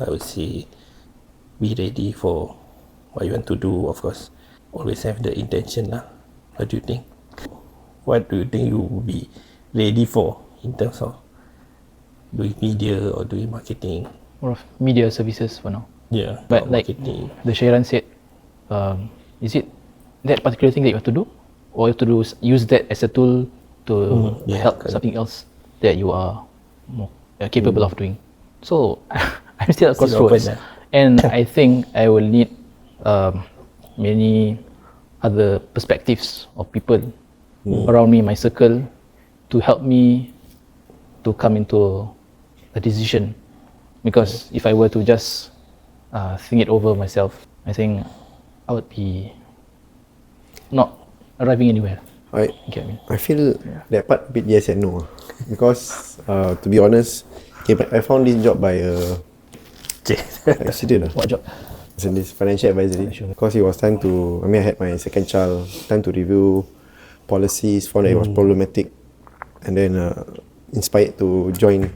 I would say be ready for what you want to do. Of course, always have the intention lah. What do you think? What do you think you will be ready for in terms of doing media or doing marketing? More of media services for now. Yeah, But like marketing. the Shairan said, is it that particular thing that you have to do, or you have to use that as a tool to help correct. something else that you are more capable of doing? So I'm still at Still crossroads, open, and I think I will need many other perspectives of people around me, my circle, to help me to come into a decision. Because if I were to just think it over myself, I think I would be not arriving anywhere. I You get me? I feel that part a bit yes and no, because to be honest, okay, but I found this job by accident. What job? It's in this financial advisory, because it was time to, I had my second child, time to review policies, found that it was problematic, and then inspired to join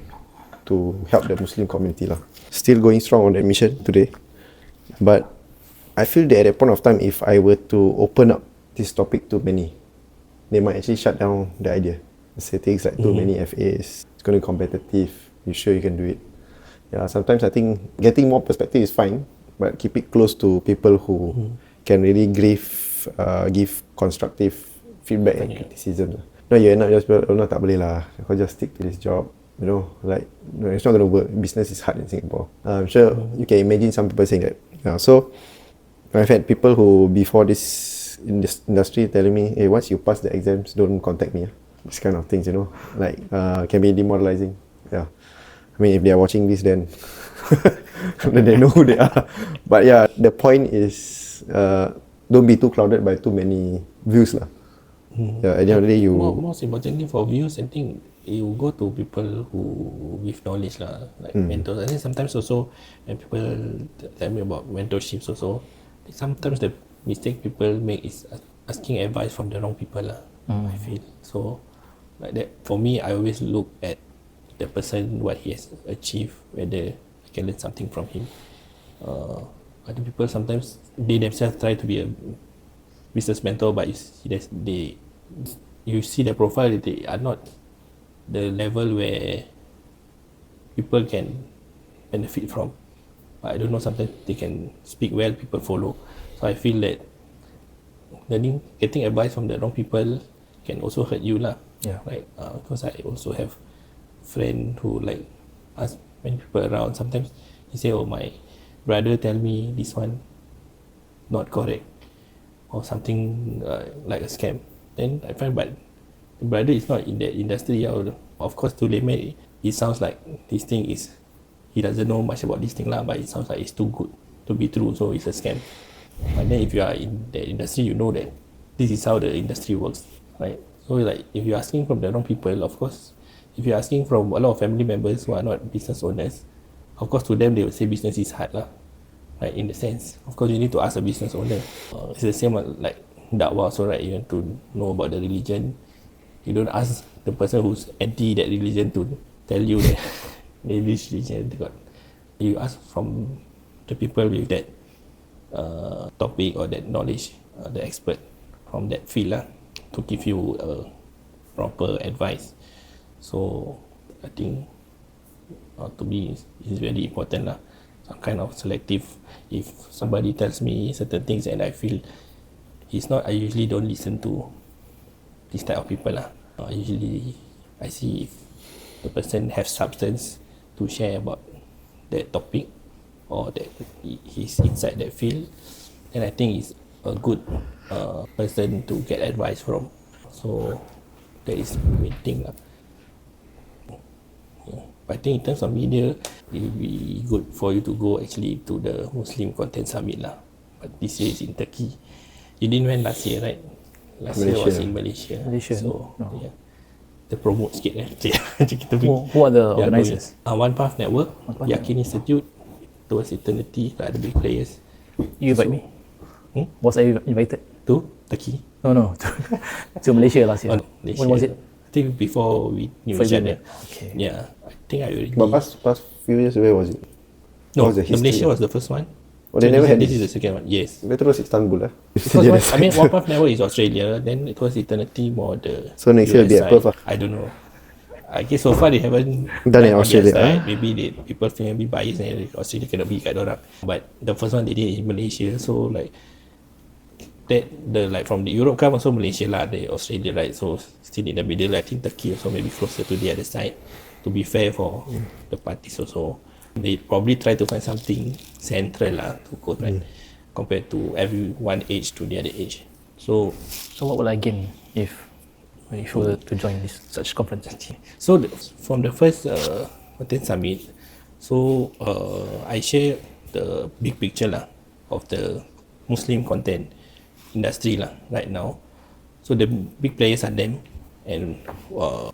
to help the Muslim community lah. Still going strong on that mission today, but I feel that at that point of time, if I were to open up this topic to many, they might actually shut down the idea. Say things like too many FAs, it's going to be competitive, you sure you can do it? Yeah, sometimes I think getting more perspective is fine, but keep it close to people who can really give constructive feedback and criticism. No, you're not just, no, tak boleh lah, kau just stick to this job. You know, like, no, it's not going to work. Business is hard in Singapore. I'm sure you can imagine some people saying that. Yeah, so I've had people who before this in this industry telling me, hey, once you pass the exams, don't contact me. This kind of things, you know, like can be demoralizing. Yeah, I mean, if they are watching this, then then they know who they are. But yeah, the point is, don't be too clouded by too many views lah. Yeah, at the end of the day, you most importantly for views, I think you go to people who with knowledge lah, like mentors. I think sometimes also when people tell me about mentorships also, sometimes the mistake people make is asking advice from the wrong people lah. I feel so like that. For me, I always look at the person, what he has achieved, whether I can learn something from him. Other people sometimes they themselves try to be a business mentor, but you see the profile, they are not the level where people can benefit from. I don't know, sometimes they can speak well, people follow. So I feel that getting advice from the wrong people can also hurt you lah. Yeah. Right? Because I also have friend who like ask many people around. Sometimes he say, oh, my brother tell me this one not correct, or something like a scam. Then I find, but the brother is not in that industry. Of course, to layman, it sounds like this thing is, he doesn't know much about this thing lah, but it sounds like it's too good to be true, so it's a scam. But then if you are in that industry, you know that this is how the industry works, right? So like, if you're asking from the wrong people, of course, if you're asking from a lot of family members who are not business owners, of course to them they will say business is hard lah, right? In the sense, of course you need to ask a business owner. It's the same like dakwah also, right? You want to know about the religion, you don't ask the person who's anti that religion to tell you that this religion got. You ask from the people with that topic or that knowledge, the expert from that field lah, to give you proper advice. So I think to me is very important lah. Some kind of selective. If somebody tells me certain things and I feel it's not, I usually don't listen to this type of people lah. Usually I see if the person have substance to share about that topic or that he's inside that field, then I think it's a good person to get advice from. So that is the main thing lah. I think in terms of media, it will be good for you to go actually to the Muslim Content Summit lah. But this year is in Turkey. You didn't went last year, right? Last year was in Malaysia. So yeah, to promote sikit Who are the organisers? One Path Network, Yakin Institute, Towards Eternity, the other big players. You invite me? Was I invited? To Turkey? No. To Malaysia last year. Malaysia. When was it? I think before we knew each other. Okay. Yeah, I think I already. But past few years, where was it? No, What's the history? Malaysia was the first one. Oh, they never had this this. is the second one. Yes. Dia terus Istanbul lah. Because One Path Network is Australia, then it was Eternity more the So next year US will be at side. Perth lah. I don't know. I guess so far they haven't Done in on their Australia, side. huh? Maybe people feel maybe biased and Australia cannot be kat orang. But the first one they did in Malaysia, so like that the like from the Europe come also Malaysia lah, the Australia, right? So still in the middle. I think Turkey also maybe closer to the other side. To be fair for the parties also, they probably try to find something central lah to go right, compared to every one age to the other age. So what will I gain if were to join this such conference? So from the first content summit, so I share the big picture lah of the Muslim content industry lah right now. So the big players are them, and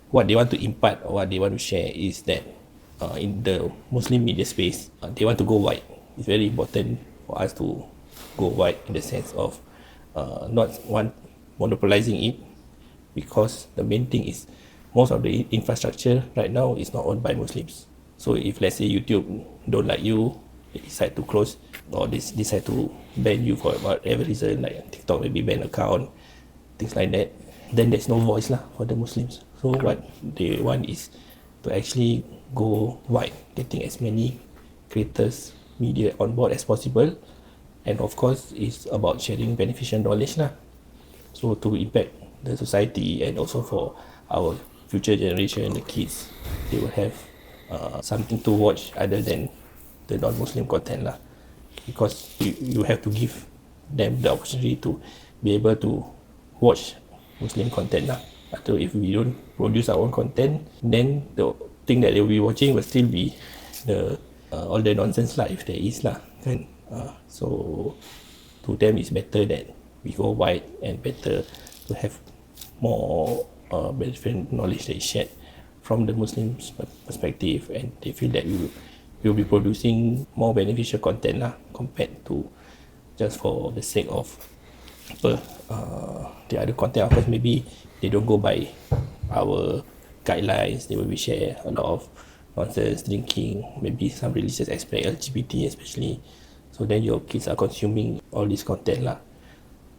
what they want to impart or what they want to share is that in the Muslim media space, they want to go wide. It's very important for us to go wide in the sense of not monopolizing it, because the main thing is most of the infrastructure right now is not owned by Muslims. So if let's say YouTube don't like you, they decide to close, or they decide to ban you for whatever reason, like TikTok maybe ban account, things like that, then there's no voice lah for the Muslims. So what they want is to actually go wide, getting as many creators, media on board as possible, and of course it's about sharing beneficial knowledge lah, so to impact the society, and also for our future generation, the kids, they will have something to watch other than the non-Muslim content lah, because you have to give them the opportunity to be able to watch Muslim content lah. So if we don't produce our own content, then the thing that they will be watching will still be the all the nonsense lah, if there is lah kan. So to them it's better that we go wide, and better to have more beneficial knowledge that is shared from the Muslims perspective, and they feel that we will be producing more beneficial content lah, compared to just for the sake of the other content. Of course, maybe they don't go by our guidelines, they will be share a lot of nonsense, drinking, maybe some religious aspect, LGBT especially. So then your kids are consuming all this content lah.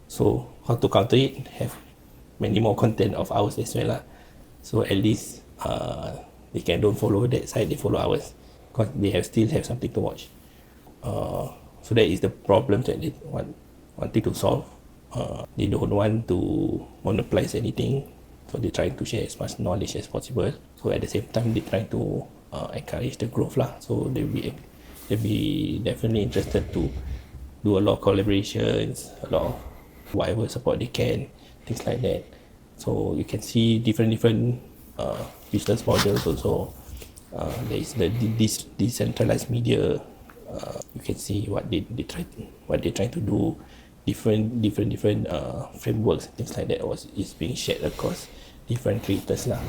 So how to counter it? Have many more content of ours as well lah. So at least they can don't follow that side, they follow ours, because they still have something to watch. So that is the problem that they wanting to solve. They don't want to monopolize anything, so they're trying to share as much knowledge as possible. So at the same time, they try to encourage the growth lah. So they'll be definitely interested to do a lot of collaborations, a lot of whatever support they can, things like that. So you can see different business models also. There is the decentralized media. You can see what they're trying to do. Different frameworks, things like that is being shared across different creators lah.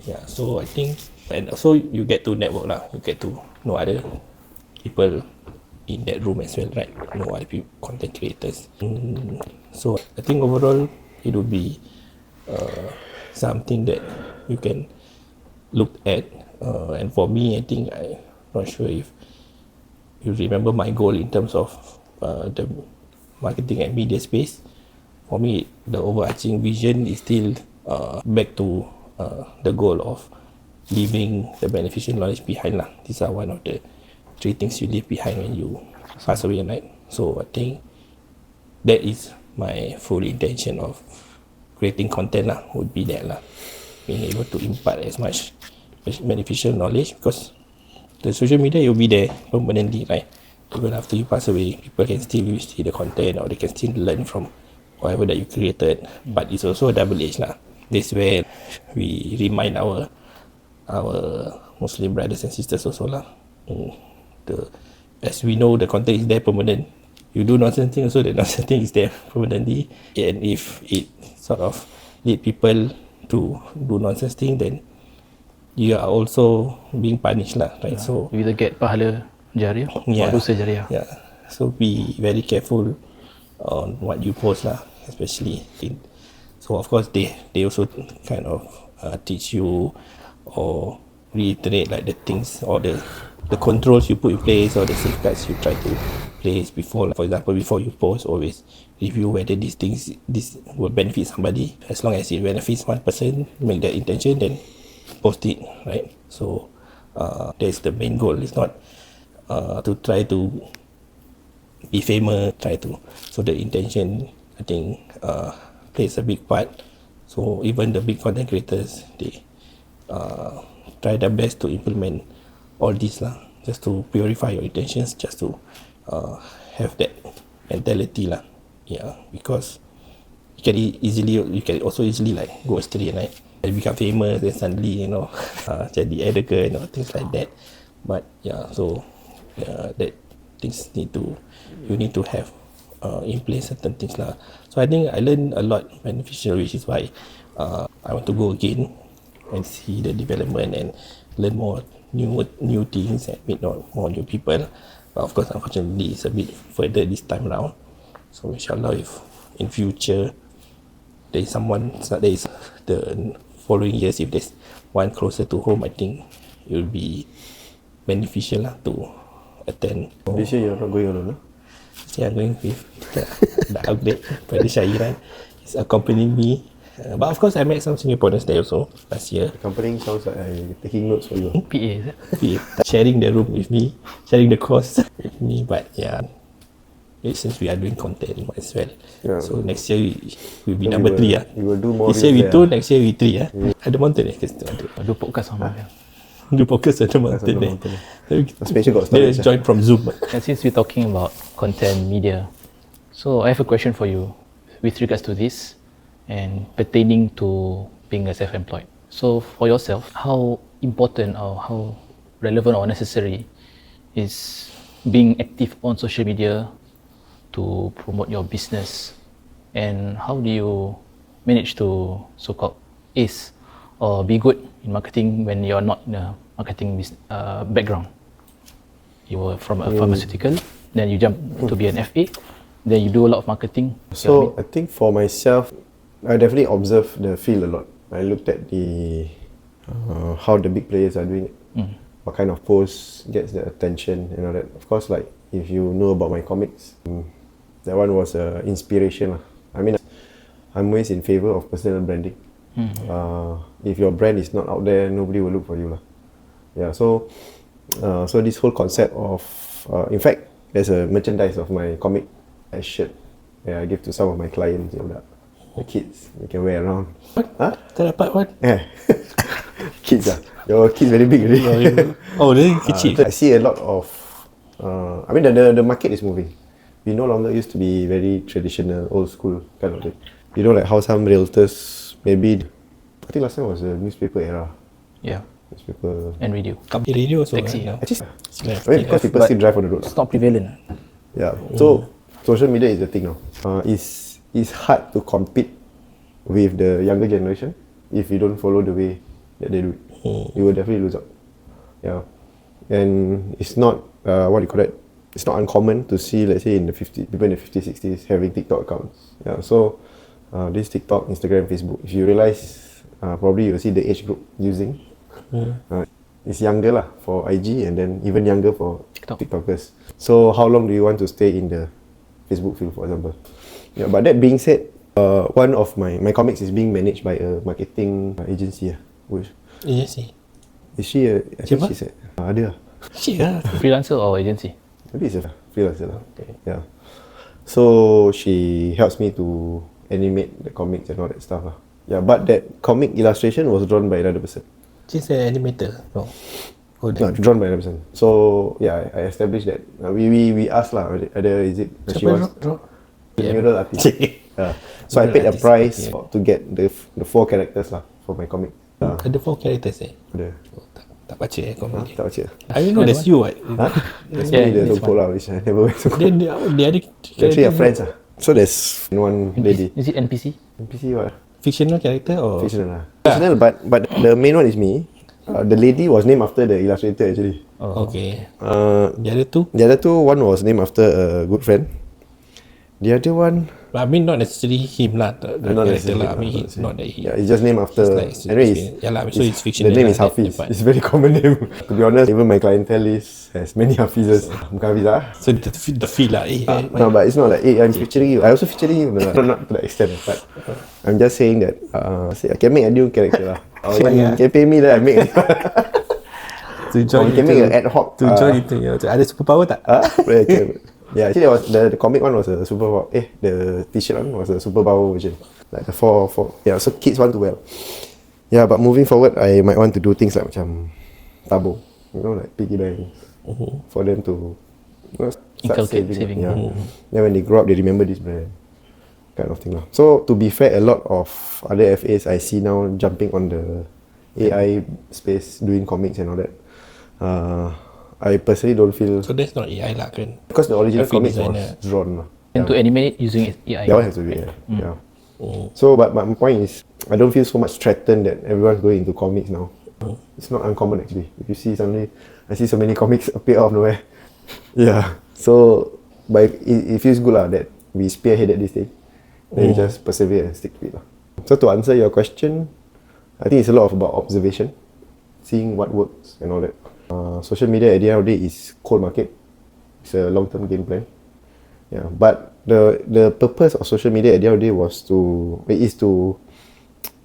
Yeah, so I think, and also you get to network lah. You get to know other people in that room as well, right? Know other people, content creators. So I think overall it would be something that you can look at. And for me, I think I'm not sure if you remember my goal in terms of the marketing and media space. For me, the overarching vision is still back to the goal of leaving the beneficial knowledge behind lah. These are one of the 3 things you leave behind when you pass away, right? So I think that is my full intention of creating content lah, would be that lah, being able to impart as much beneficial knowledge, because the social media will be there permanently, right? Even after you pass away, people can still see the content, or they can still learn from whatever that you created. But it's also a double edge lah. This where we remind our Muslim brothers and sisters also lah. As we know, the content is there permanent. You do nonsense thing also, the nonsense thing is there permanently. And if it sort of lead people to do nonsense thing, then you are also being punished lah, right? So you either get pahala jariah or dosa jariah. Yeah. So be very careful on what you post lah, especially in. So of course they also kind of teach you or reiterate like the things or the the controls you put in place or the safeguards you try to place before, like, for example, before you post, always review whether this will benefit somebody. As long as it benefits one person, make that intention, then post it, right? So that's the main goal. It's not to try to be famous, so the intention, I think, plays a big part. So even the big content creators, they try their best to implement all this lah, just to purify your intentions, just to have that mentality lah. Yeah, because you can also easily like go astray, right? And become famous, then suddenly, jadi arrogant or things like that. But yeah, so that things you need to have in place certain things lah. So I think I learned a lot beneficial, which is why I want to go again and see the development and learn more new things and meet more new people. But of course, unfortunately, it's a bit further this time around. So inshallah, if in future there is the following years, if there's one closer to home, I think it will be beneficial lah to attend. This year you're not going alone, no? Yeah, I'm going with the upgrade Brother Syairan. He's accompanying me. But of course, I met some Singaporeans there also last year. Accompanying sounds like I'm taking notes for you. PA, is it? PA, sharing the room with me, sharing the cost with me. But yeah, since we are doing content as well, so next year we'll be number 3. We will do more. This year we 2, next year we 3. Ada mountain Do podcast sama dia. Do podcast ada mountain eh. Especially got Let's join from Zoom. And since we're talking about content media, so I have a question for you with regards to this and pertaining to being a self-employed. So for yourself, how important or how relevant or necessary is being active on social media to promote your business, and how do you manage to so-called ace or be good in marketing when you're not in a marketing background? You were from a pharmaceutical, then you jump to be an FA, then you do a lot of marketing. So I think for myself, I definitely observe the field a lot. I looked at the how the big players are doing it, what kind of posts gets the attention and all that. Of course, like if you know about my comics, that one was inspiration lah. I mean, I'm always in favor of personal branding. If your brand is not out there, nobody will look for you lah. Yeah, so this whole concept of, in fact, there's a merchandise of my comic as shirt. Yeah, I give to some of my clients. The kids, they can wear around. What? Huh? Tak dapat what? Yeah. Kids ah. Your kids very big already. Dia kecil. I see a lot of, I mean the market is moving. We no longer used to be very traditional, old school kind of thing. You know, like how some realtors, maybe, I think last time was the newspaper era. Yeah. Newspaper. And radio. Company radio also. Taxi. Actually, I mean, because people still drive on the road. It's not prevalent. Yeah. So social media is the thing now. It's hard to compete with the younger generation if you don't follow the way that they do it. You will definitely lose out. Yeah. And it's not what do you call that? It's not uncommon to see, let's say, people in the 50s, 60s having TikTok accounts. Yeah. So this TikTok, Instagram, Facebook, if you realize, probably you'll see the age group using. It's younger lah for IG, and then even younger for TikTokers. So how long do you want to stay in the Facebook field, for example? Yeah, but that being said, one of my comics is being managed by a marketing agency. Agency? Is she a... I think she's ada lah. She lah. Freelancer or agency? Maybe it's a freelancer lah. Yeah. So she helps me to animate the comics and all that stuff lah. Yeah, but that comic illustration was drawn by another person. She's an animator. No. No, drawn by another person. So yeah, I established that. We asked lah, is it... She was mural artist. Yeah. So I paid a price to get the 4 characters lah for my comic. Ada 4 characters Ada. Tak baca komen. Tak baca. I don't know that's you what. That's me, the Songkok lah, which I never went to. Then the other Actually, are friends lah. So there's one lady. Is it NPC? NPC what? Fictional character or? Fictional lah. Fictional, but the main one is me. The lady was named after the illustrator actually. Okay. The other two? The other two, one was named after a good friend. The other one, But I mean, not necessarily him lah. The Not character necessarily, lah. I mean, not it's not that he. Yeah, it's just named after. Anyway, so it's fictional. the name is lah, that Hafiz. part. It's a very common name. To be honest, even my clientele list has many Hafizes. Bukan Hafiz lah. So the feel lah. No, but it's not like, hey, I'm featuring you. I also featuring you. No, not to that extent. But I'm just saying that I can make a new character lah. You can pay me that I make. To join you can make an ad hoc. To join itu. Ada superpower tak? Yeah, actually the comic one was a superpower. The t-shirt one was a superpower version. Like the four. Yeah, so kids want to wear. Yeah, but moving forward, I might want to do things like macam tabung, like piggy banks, for them to start saving. Yeah. Then when they grow up, they remember this brand, kind of thing lah. So to be fair, a lot of other FAs I see now jumping on the AI space, doing comics and all that. I personally don't feel, So that's not AI lah kan? because the original Graphic comics designer. was drawn lah. And to animate it using AI. That one has to be AI. Yeah. So, but my point is, I don't feel so much threatened that everyone's going into comics now. It's not uncommon actually. If you see suddenly, I see so many comics appear out of nowhere. Yeah. So, but it feels good lah that we spearheaded this thing. Then we just persevere and stick to it lah. So to answer your question, I think it's a lot about observation, seeing what works and all that. Social media at the end of the day is cold market. It's a long-term game plan. Yeah, but the purpose of social media at the end of the day is to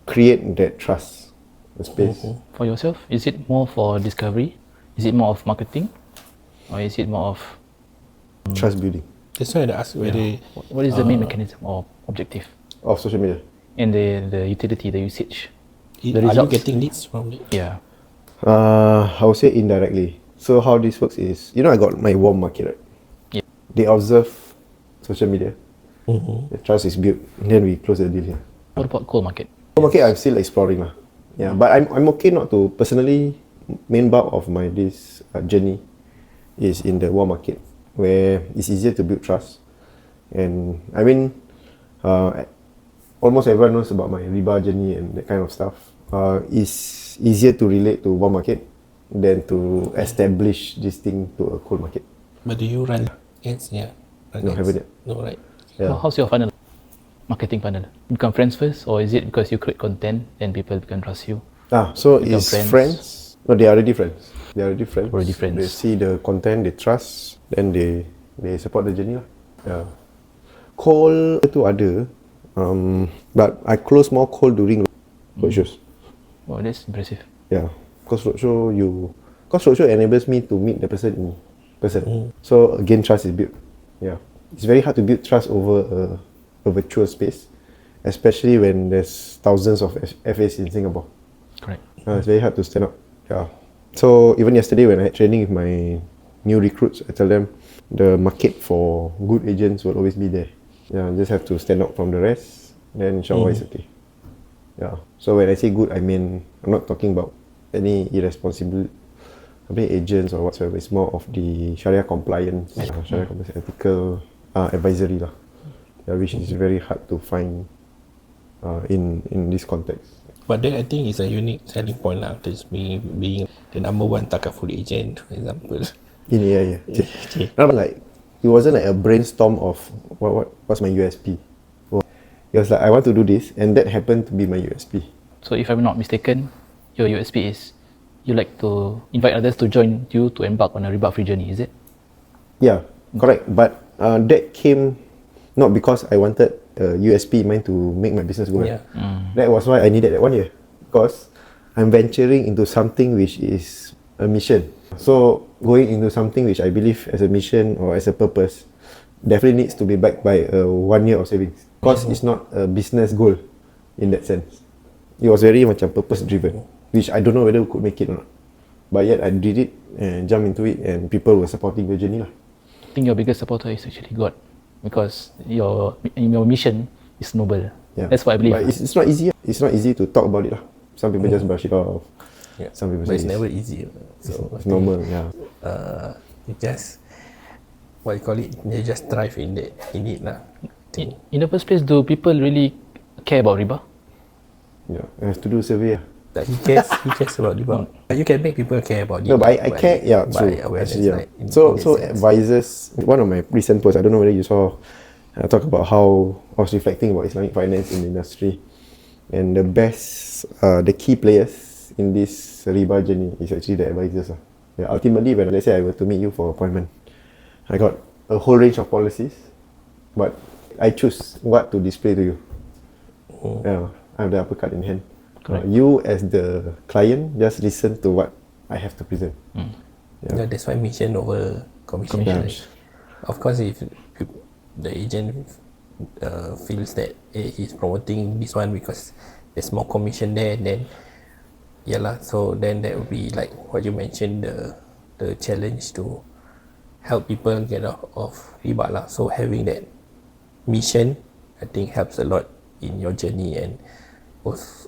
create that trust, the space. For yourself, is it more for discovery? Is it more of marketing? Or is it more of... Trust building That's why I ask whether What is the main mechanism or objective? of social media. And the utility, the usage? are you results? getting leads from it? Yeah. I would say indirectly. So how this works is, I got my warm market, right? Yeah. They observe social media. The trust is built, and then we close the deal here. What about cold market? Cold market, I'm still exploring lah. Yeah, but I'm okay not to personally. Main bulk of my this journey is in the warm market, where it's easier to build trust, and I mean, almost everyone knows about my riba journey and that kind of stuff. It's easier to relate to warm market than to establish this thing to a cold market. But do you run ads? Yeah. No, haven't yet. No, right. Yeah. How's your funnel? Marketing funnel? Become friends first, or is it because you create content and people can trust you? So Become it's friends. No, they are already friends. Already friends. They see the content, they trust, then they support the journey lah. Yeah. Call tu ada, but I close more call during roadshows. Wow, that's impressive. Yeah, because roadshow enables me to meet the person in person. So again, trust is built. Yeah, it's very hard to build trust over a virtual space, especially when there's thousands of FAs in Singapore. Correct. It's very hard to stand up. Yeah. So even yesterday when I had training with my new recruits, I tell them the market for good agents will always be there. Yeah, just have to stand out from the rest. Then inshallah it's okay. Yeah. So when I say good, I mean I'm not talking about any irresponsible agents or whatsoever. It's more of the Sharia compliance, ethical advisory lah. Yeah, which is very hard to find in this context. But then I think it's a unique selling point lah. Just being the number one takaful agent, for example. Yeah. Not like it wasn't like a brainstorm of what's my USP. It was like I want to do this, and that happened to be my USP. So if I'm not mistaken, your USP is you like to invite others to join you to embark on a riba-free journey, is it? Yeah, correct. But that came not because I wanted a USP in mind to make my business go. Yeah. That was why I needed that 1 year, because I'm venturing into something which is a mission. So going into something which I believe as a mission or as a purpose definitely needs to be backed by 1 year of savings, because it's not a business goal in that sense. It was very macam purpose driven, which I don't know whether we could make it or not. But yet I did it and jumped into it, and people were supporting the journey lah. I think your biggest supporter is actually God, because your mission is noble. Yeah. That's what I believe. But it's not easy. It's not easy to talk about it lah. Some people just brush it off. Yeah. Some people But say it's never easy. So it's normal. Yeah. You just what you call it? You just thrive in it lah. In the first place, do people really care about riba? Yeah. I have to do a survey. That he cares about riba. But you can make people care about it. No, but I care. Yeah, true. Awareness, Actually, yeah. like, in So that sense. advisors. One of my recent posts, I don't know whether you saw. I talk about how was reflecting about Islamic finance in the industry, and the key players in this riba journey is actually the advisors. Yeah, ultimately, when let's say I were to meet you for appointment, I got a whole range of policies, but I choose what to display to you. Yeah, I have the upper card in hand. You as the client just listen to what I have to present. Yeah, that's why mission over commission. Right? Of course, if the agent feels that he's promoting this one because there's more commission there, then so then that would be like what you mentioned, the challenge to help people get out of riba lah. So having that mission, I think helps a lot in your journey, and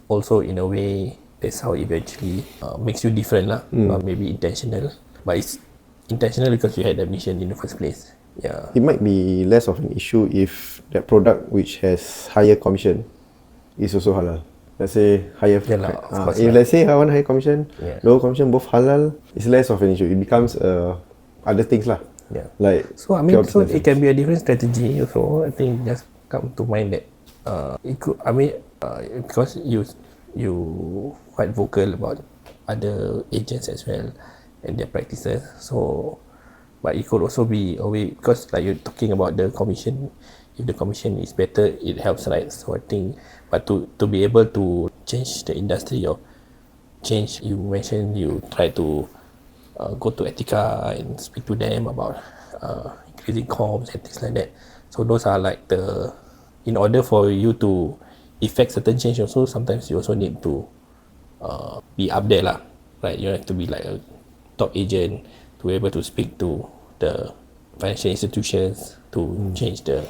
also in a way that's how it eventually makes you different lah. Maybe intentional, but it's intentional because you had that mission in the first place. Yeah, it might be less of an issue if that product which has higher commission is also halal. Let's say higher. If let's say I want higher commission, lower commission, both halal, it's less of an issue. It becomes other things lah. Yeah. Like so it can be a different strategy also. I think just come to mind that it could. Because you quite vocal about other agents as well and their practices. So, but it could also be a way, because like you're talking about the commission. If the commission is better, it helps, right? So I think, but to be able to change the industry or change, you mentioned you try to go to Etika and speak to them about increasing comms and things like that. So those are like in order for you to effect certain change also, sometimes you also need to be up there lah, right? You have to be like a top agent to be able to speak to the financial institutions to change the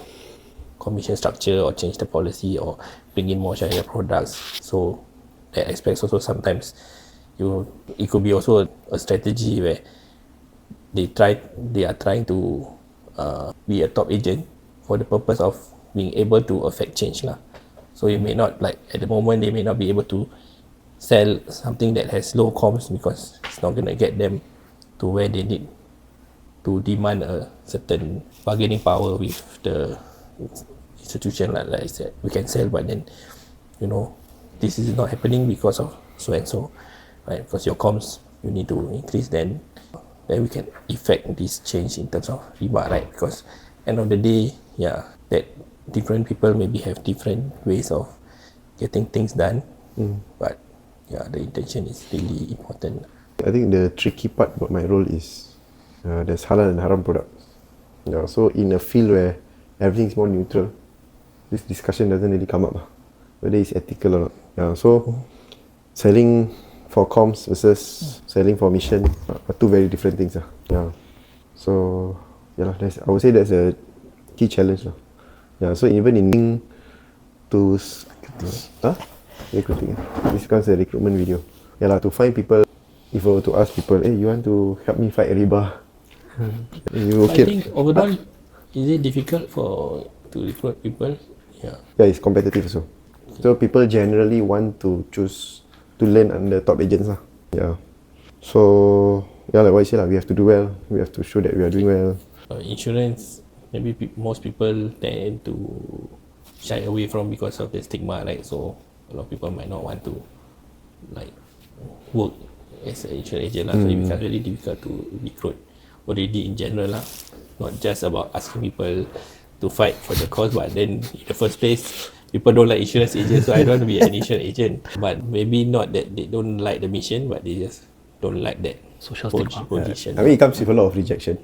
commission structure or change the policy or bring in more Sharia products. So that aspects also sometimes it could be also a strategy where they are trying to be a top agent for the purpose of being able to affect change lah. So you may not, like at the moment, they may not be able to sell something that has low comms because it's not going to get them to where they need to demand a certain bargaining power with the institution. Like I said, we can sell, but then this is not happening because of so and so, right? Because your comms you need to increase, then we can effect this change in terms of riba, right? Because end of the day, that different people maybe have different ways of getting things done, but the intention is really important. I think the tricky part about my role is there's halal and haram products. So in a field where everything is more neutral, this discussion doesn't really come up, whether it's ethical or not. So selling for comms versus selling for mission are two very different things. So I would say that's a key challenge. So even in to recruiting, this becomes a recruitment video. To find people, if I were to ask people, hey, you want to help me fight riba? You okay? I think overall, is it difficult to recruit people? Yeah, it's competitive also. So people generally want to choose to learn under top agents. So like what you say, we have to do well. We have to show that we are doing well. Insurance, maybe most people tend to shy away from because of the stigma, right? So a lot of people might not want to work as an insurance agent, so it becomes really difficult to recruit already in general, not just about asking people to fight for the cause, but then in the first place, people don't like insurance agents, so I don't want to be an insurance agent. But maybe not that they don't like the mission, but they just don't like that social stigma position. It comes with a lot of rejection.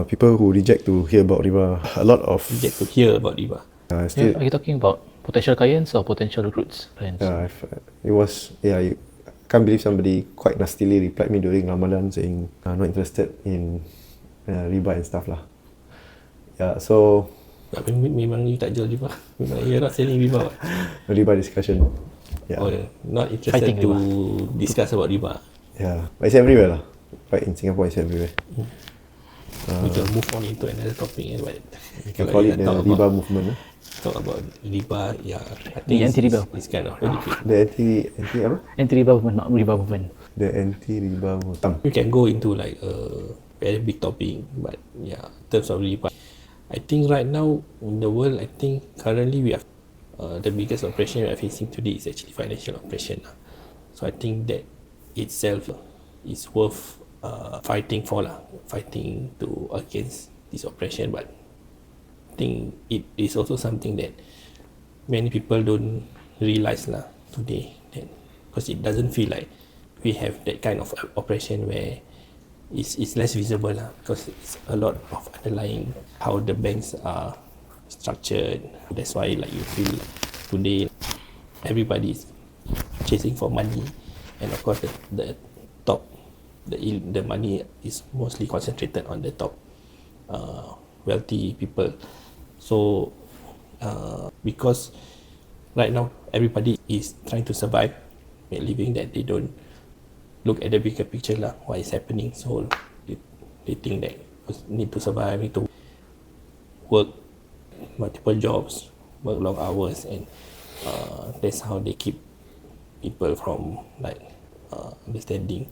People who reject to hear about riba, a lot of reject to hear about riba. Are you talking about potential clients or potential recruits? It was you can't believe somebody quite nastily replied me during Ramadan saying not interested in riba and stuff lah. So memang you tak jual riba. Memang you're not selling riba. Riba discussion. Not interested to discuss about riba. But it's everywhere lah. Right, in Singapore, it's everywhere. We can move on into another topic. But you can call it the riba movement. Talk about riba, I think the anti-riba. It's kind of ridiculous. The anti apa? Anti-riba movement, not riba movement. The anti-riba movement. You can go into like a very big topic, but in terms of riba, I think right now in the world, I think currently we have the biggest oppression we are facing today is actually financial oppression. So I think that itself is worth fighting for, fighting to against this oppression. But I think it is also something that many people don't realize today, because it doesn't feel like we have that kind of oppression where it's less visible because it's a lot of underlying how the banks are structured. That's why like you feel today everybody is chasing for money, and of course the top, the money is mostly concentrated on the top wealthy people. So because right now everybody is trying to survive, make a living, that they don't look at the bigger picture what is happening. So they think that need to survive, need to work multiple jobs, work long hours, and that's how they keep people from like understanding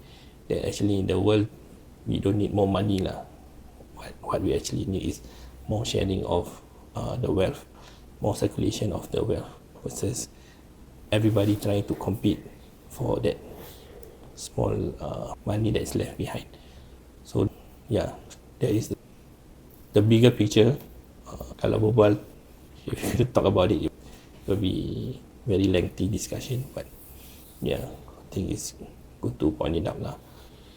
that actually in the world we don't need more money What we actually need is more sharing of the wealth, more circulation of the wealth, versus everybody trying to compete for that small money that's left behind. So yeah, that is the bigger picture. Kalau berbual, if you talk about it, it will be very lengthy discussion. But yeah, I think it's good to point it out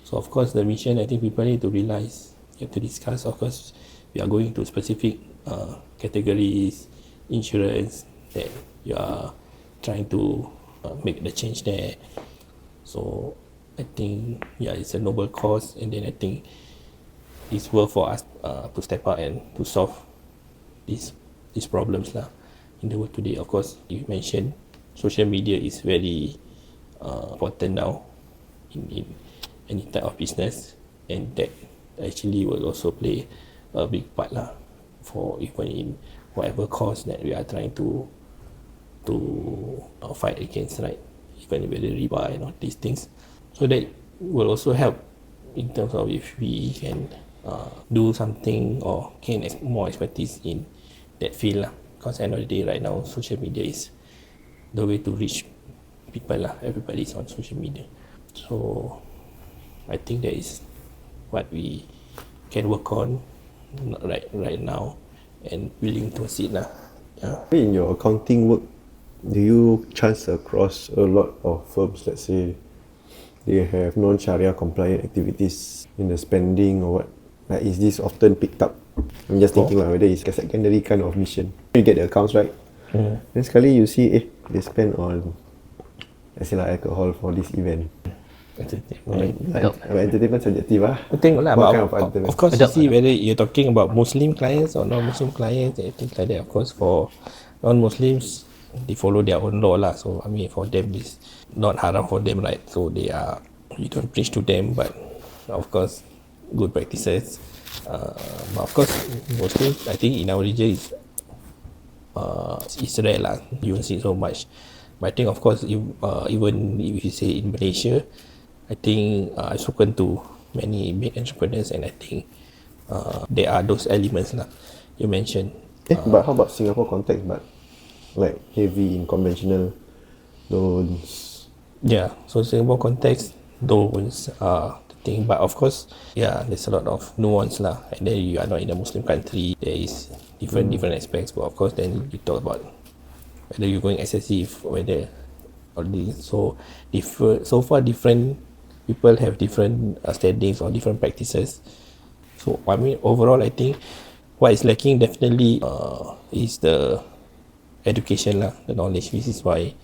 So of course the mission, I think people need to realize, you have to discuss. Of course, we are going to specific categories, insurance that you are trying to make the change there. So I think it's a noble cause, and then I think it's worth for us to step out and to solve these problems in the world today. Of course, you mentioned social media is very important now in any type of business, and that actually will also play a big part for even in whatever cause that we are trying to fight against, right? Even with the riba and all these things. So that will also help in terms of if we can do something or gain more expertise in that field Because at the end of the day, right now, social media is the way to reach people Everybody is on social media. So I think that is what we can work on right now and willing to see In your accounting work, do you chance across a lot of firms, let's say, they have non-Sharia compliant activities in the spending or what? Like, is this often picked up? I'm just thinking whether it's a secondary kind of mission. You get the accounts right. Then sekali you see, they spend on, let's say alcohol for this event. Entertainment subjective Tengok What kind of course, you see whether you're talking about Muslim clients or non-Muslim clients and things like that. Of course, for non-Muslims, they follow their own law So I mean, for them, it's not haram for them, right? So you don't preach to them, but of course, good practices. But of course, Muslims, I think in our region it's rare You won't see so much. But I think, of course, even if you say in Malaysia, I think I've spoken to many big entrepreneurs, and I think there are those elements you mentioned. But how about Singapore context? But like heavy in conventional loans. Yeah, so Singapore context, loans are the thing. But of course, there's a lot of nuance And then you are not in a Muslim country. There is different aspects. But of course, then you talk about whether you're going excessive, whether all these. So far different people have different standings or different practices. So I mean, overall, I think what is lacking definitely is the education the knowledge. This is why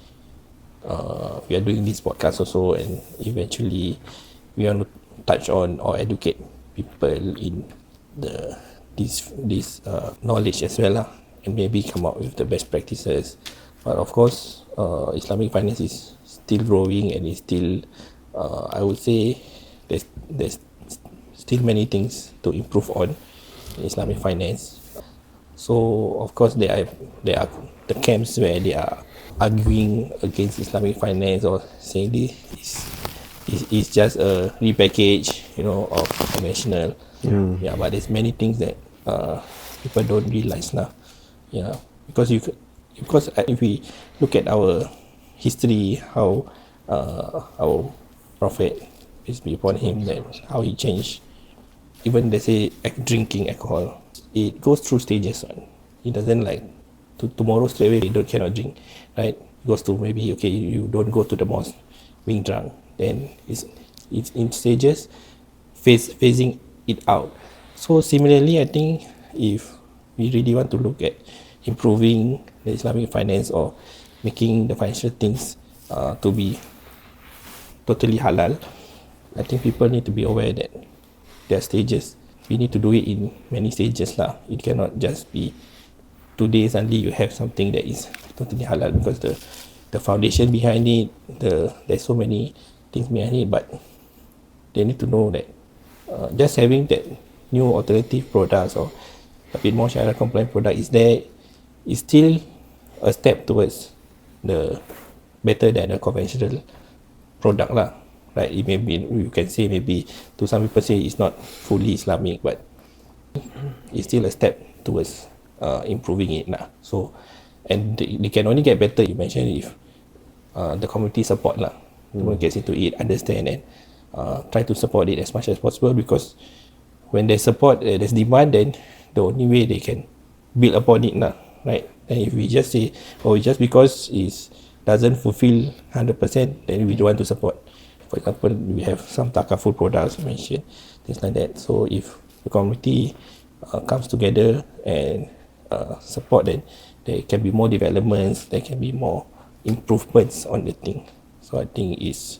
we are doing this podcast also, and eventually we want to touch on or educate people in this knowledge as well and maybe come up with the best practices. But of course, Islamic finance is still growing and is still, I would say, there's still many things to improve on in Islamic finance. So of course there are the camps where they are arguing against Islamic finance or saying this is just a repackage, of conventional. But there's many things that people don't realize lah. Yeah, because if we look at our history, how our Prophet, peace be upon him, that how he changed. Even they say drinking alcohol, it goes through stages. Right? It doesn't like tomorrow straight away you cannot drink, right? It goes to maybe okay, you don't go to the mosque being drunk. Then it's in stages, phasing it out. So similarly, I think if we really want to look at improving the Islamic finance or making the financial things to be totally halal, I think people need to be aware that there are stages. We need to do it in many stages lah. It cannot just be today suddenly you have something that is totally halal, because the foundation behind it, there's so many things behind it. But they need to know that just having that new alternative products or a bit more Sharia compliant product is still a step towards the better than a conventional product lah. Right? It may be, you can say maybe to some people say it's not fully Islamic, but it's still a step towards improving it lah. So, and they can only get better, you mentioned, if the community support lah. Everyone gets into it, understand, and try to support it as much as possible, because when there's support, there's demand, then the only way they can build upon it lah, right? And if we just say, oh, just because it doesn't fulfill 100%, then we don't want to support. For example, we have some takaful products mentioned, things like that. So if the community comes together and support, then there can be more developments, there can be more improvements on the thing. So I think it's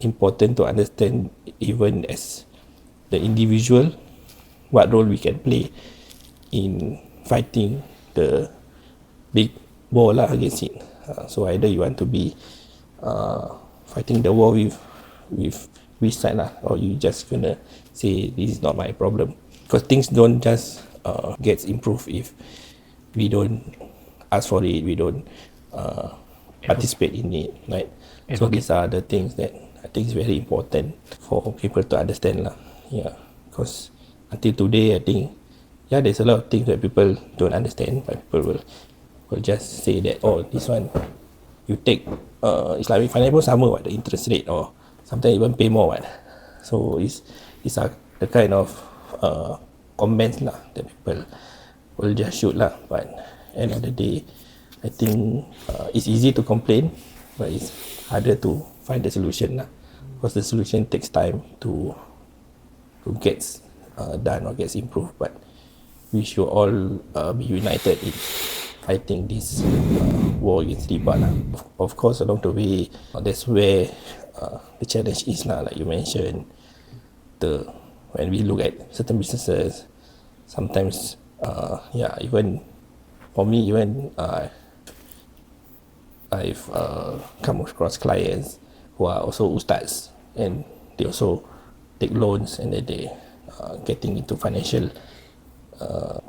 important to understand, even as the individual, what role we can play in fighting the big war lah against it. So either you want to be fighting the war with which side lah, or you just gonna say this is not my problem, because things don't just get improved if we don't ask for it, we don't participate in it, right? So these are the things that I think is very important for people to understand lah. Yeah, because until today, I think there's a lot of things that people don't understand, but people will just say that, oh, this one you take Islamic finance pun sama what, the interest rate, or sometimes even pay more what. So these are the kind of comments lah that people will just shoot lah. But end of the day, I think it's easy to complain, but it's harder to find the solution lah, because the solution takes time to get done or gets improved. But we should all be united in fighting this war against riba lah. Of course, along the way, that's where the challenge is lah. Like you mentioned, when we look at certain businesses, sometimes even for me, even I've come across clients who are also ustads, and they also take loans, and then they getting into financial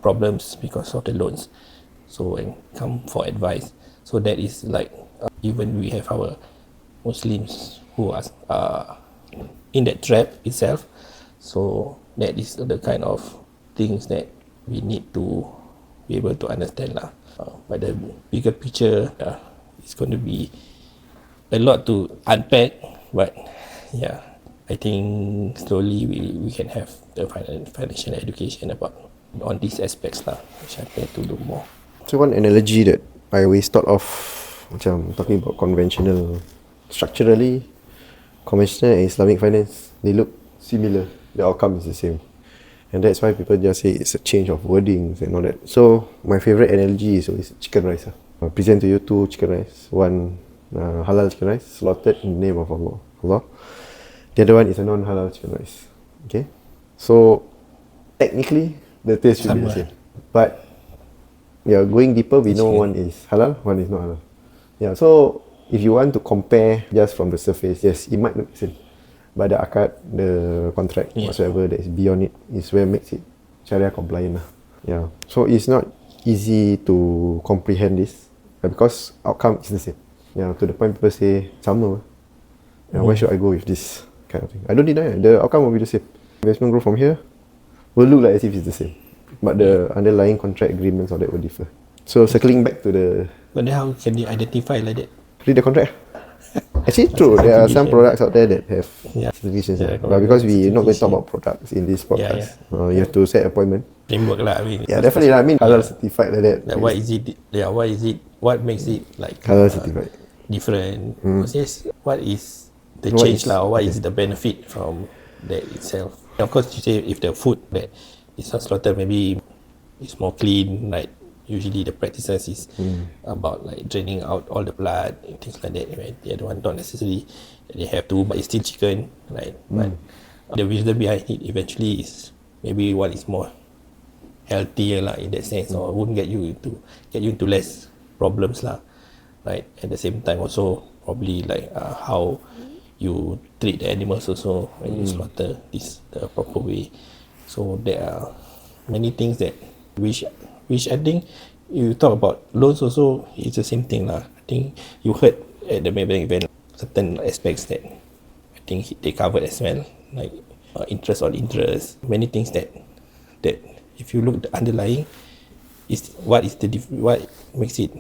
problems because of the loans. So, and come for advice. So that is like, even we have our Muslims who are in that trap itself. So that is the kind of things that we need to be able to understand lah. But the bigger picture, it's going to be a lot to unpack. But yeah, I think slowly we can have the financial education on these aspects lah, which I plan to do more. So one analogy that I always thought of, macam talking about structurally, conventional and Islamic finance, they look similar. The outcome is the same. And that's why people just say it's a change of wordings and all that. So my favourite analogy is always chicken rice. I present to you 2 chicken rice. One halal chicken rice, slaughtered in the name of Allah. The other one is a non-halal chicken rice. Okay? So technically, the taste should be the same. But going deeper, we know one is halal, one is not halal. Yeah, so if you want to compare just from the surface, yes, it might look the same. But the akad, the contract, whatsoever that is beyond it, is where makes it Sharia compliant. Yeah. So it's not easy to comprehend this, because outcome is the same. Yeah, to the point people say, sama. Why should I go with this kind of thing? I don't deny it. The outcome will be the same. Investment growth from here will look like as if it's the same. but the underlying contract agreements all that will differ. So circling back to the But then how can you identify like that? read the contract. Actually, true. There are some products out there that have Yeah. certifications, Yeah, but because we're not going to talk certification. about products in this podcast, Yeah. you have to set appointment. Framework lah. I mean, Yeah, definitely. I mean, halal certified like that. Like what is it? Yeah, what is it? What makes it like Halal certified. different? Yes, what is the What change is- lah? Or what is the benefit from that itself? And of course, you say if the food that is not slaughtered, maybe it's more clean. Like usually the practices is about like draining out all the blood and things like that. Right? The other one not necessarily that they have to, but it's still chicken, right? But the wisdom behind it eventually is maybe one is more healthier lah in that sense, or won't get you into less problems lah, right? At the same time also probably like how you treat the animals also when you slaughter this the proper way. So there are many things that which I think you talk about loans also, it's the same thing lah. I think you heard at the Maybank event certain aspects that I think they covered as well, like interest on interest, many things that if you look the underlying is what makes it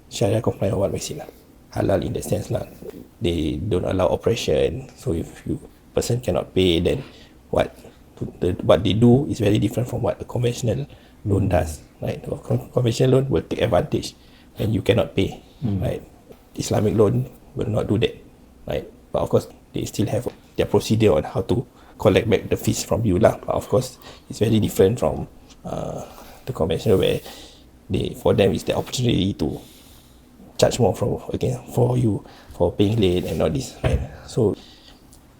Sharia compliant, or what makes it halal in that sense lah. They don't allow oppression. So if you person cannot pay, then what they do is very different from what a conventional loan does, right? A conventional loan will take advantage when you cannot pay, right? Islamic loan will not do that, right? But of course they still have their procedure on how to collect back the fees from you lah. But of course it's very different from the conventional, where for them is the opportunity to charge more for you for paying late and all this, right? So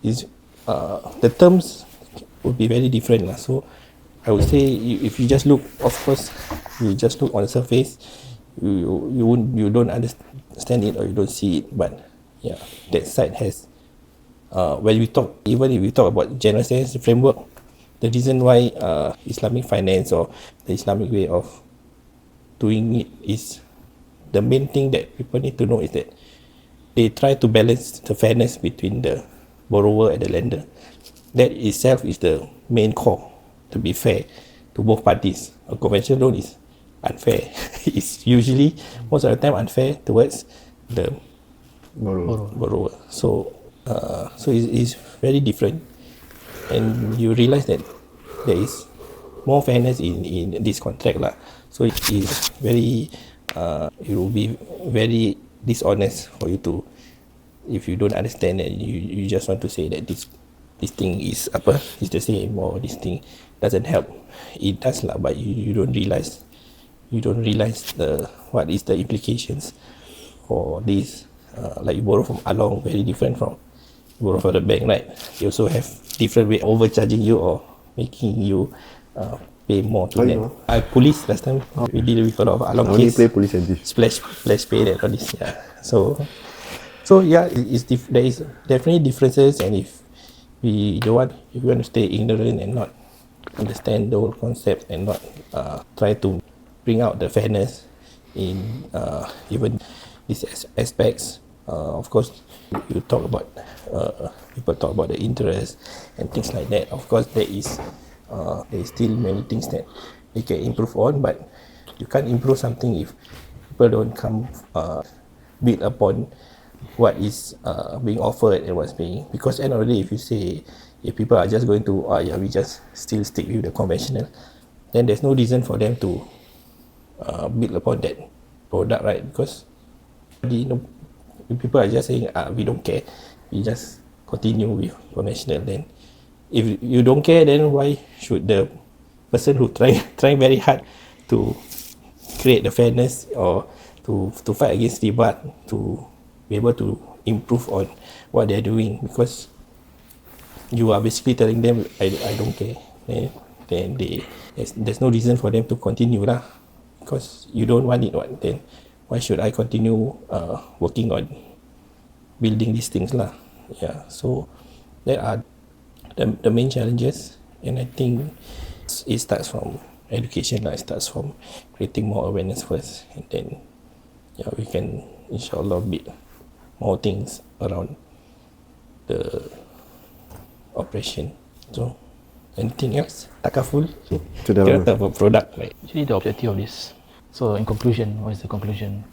is the terms would be very different lah. So I would say if you just look, of course you just look on the surface, you don't understand it or you don't see it, but yeah, that side has when we talk, even if we talk about general sense framework, the reason why Islamic finance or the Islamic way of doing it is, the main thing that people need to know is that they try to balance the fairness between the borrower and the lender. That itself is the main core, to be fair to both parties. A conventional loan is unfair. It's usually most of the time unfair towards the borrower. So it's very different, and you realize that there is more fairness in this contract lah. So it is very it will be very dishonest for you to, if you don't understand and you just want to say that this thing is the same, or this thing doesn't help. It does lah, but you don't realize the what is the implications for this. Like you borrow from Along, very different from borrow from the bank, right? They also have different way overcharging you or making you pay more to them. Police last time we deal with a lot of Along I only case, play police and thief. splash pay and all this. Yeah. So yeah, there is definitely differences, and if you want to stay ignorant and not understand the whole concept and not try to bring out the fairness in even these aspects, of course you talk about people talk about the interest and things like that. Of course there is still many things that they can improve on, but you can't improve something if people don't come build upon what is being offered and what's being, because end of the day, if you say if people are just going to we just still stick with the conventional, then there's no reason for them to build upon that product, right? Because if people are just saying we don't care, we just continue with conventional, then if you don't care, then why should the person who trying very hard to create the fairness or to fight against riba to be able to improve on what they're doing? Because you are basically telling them I don't care, then there's no reason for them to continue lah, because you don't want it. Then why should I continue working on building these things lah? Yeah, so there are the main challenges, and I think it starts from education lah. It starts from creating more awareness first, and then we can inshallah build more things around the operation. So Anything else? Takaful? Itu dah Kita lama. talk about product, right? Actually, the objective of this. So, in conclusion, what is the conclusion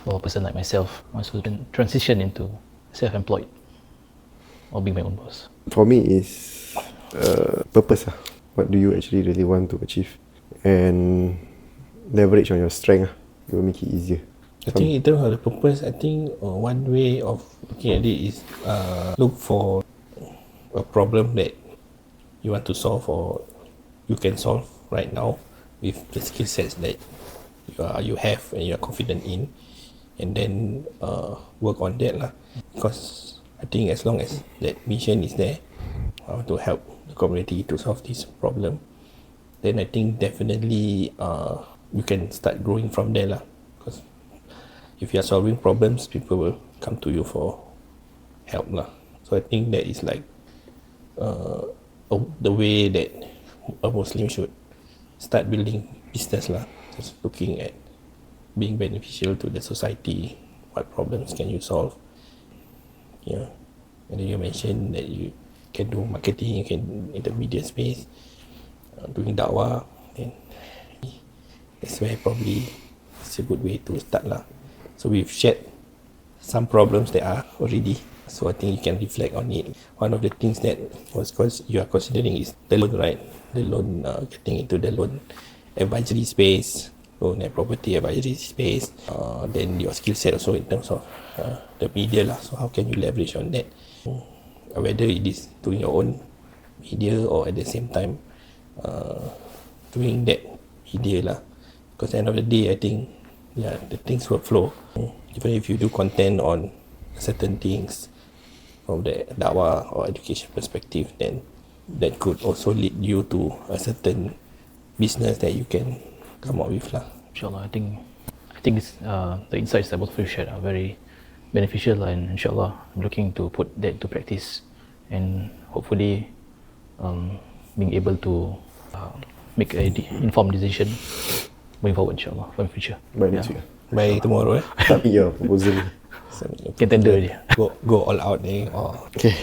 for a person like myself who wants to transition into self-employed or being my own boss? For me is purpose lah. What do you actually really want to achieve? And leverage on your strength lah. It will make it easier. I think in terms of the purpose, I think one way of looking at it is look for a problem that you want to solve or you can solve right now with the skill sets that you have and you're confident in, and then work on that lah. Because I think as long as that mission is there to help the community to solve this problem, then I think definitely you can start growing from there lah. Because if you are solving problems, people will come to you for help lah. So I think that is like the way that a Muslim should start building business lah. Just looking at being beneficial to the society. What problems can you solve? Yeah. And then you mentioned that you can do marketing, you can in the media space, doing dakwah, then that's where probably it's a good way to start lah. So we've shared some problems that are already, so I think you can reflect on it. One of the things that you are considering is the loan, right? The loan, getting into the loan advisory space, loan and property advisory space, then your skill set also in terms of the media lah. So how can you leverage on that? Whether it is doing your own media or at the same time doing that media lah. Because at the end of the day, I think the things will flow. Even if you do content on certain things from the dakwah or education perspective, then that could also lead you to a certain business that you can come up with lah. Inshallah, I think it's, the insights that both of you shared are very beneficial, and inshallah, I'm looking to put that to practice and hopefully being able to make an informed decision moving forward, inshallah, for the future. By next week. By tomorrow, Tapi ya, proposal. Can tender dia. go all out ni. Okay.